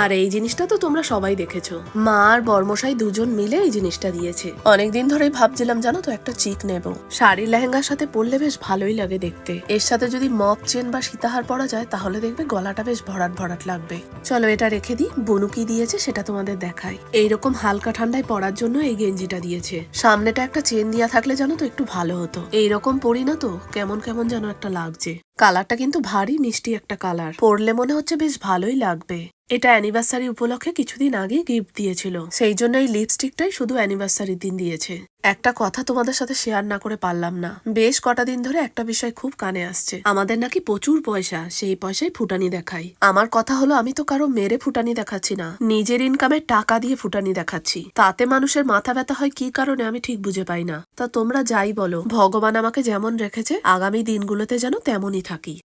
আর এই জিনিসটা তো তোমরা সবাই দেখেছো, মা আর বর্মশাই দুজন মিলে এই জিনিসটা দিয়েছে। অনেকদিন ধরেই ভাবছিলাম জানো তো একটা চিক নেব, শাড়ি লেহেঙ্গার সাথে পরলে বেশ ভালোই লাগে দেখতে। এর সাথে যদি মপ চেন বা সীতাহার পরা যায় তাহলে দেখবে গলাটা বেশ ভরাট ভরাট লাগবে। চলো এটা রেখে দিই, বনু কি দিয়েছে সেটা তোমাদের দেখাই। এইরকম হালকা ঠান্ডায় পরার জন্য এই গেঞ্জিটা দিয়েছে। সামনেটা একটা চেন দিয়া থাকলে জানো তো একটু ভালো হতো। এইরকম পরি না তো কেমন কেমন যেন একটা লাগছে। কালারটা কিন্তু ভারী মিষ্টি একটা কালার, পরলে মনে হচ্ছে বেশ ভালোই লাগবে। এটা অ্যানিভার্সারি উপলক্ষে কিছুদিন আগে গিফট দিয়েছিল, সেই জন্য এই লিপস্টিকটাই শুধু অ্যানিভার্সারির দিন দিয়েছে। একটা কথা তোমাদের সাথে শেয়ার না করে পারলাম না, বেশ কটা দিন ধরে একটা বিষয় খুব কানে আসছে। আমাদের নাকি প্রচুর পয়সা, সেই পয়সায় ফুটানি দেখাই। আমার কথা হলো আমি তো কারো মেরে ফুটানি দেখাচ্ছি না, নিজের ইনকামের টাকা দিয়ে ফুটানি দেখাচ্ছি। তাতে মানুষের মাথা ব্যথা হয় কি কারণে আমি ঠিক বুঝে পাই না। তা তোমরা যাই বলো, ভগবান আমাকে যেমন রেখেছে আগামী দিনগুলোতে যেন তেমনই থাকি।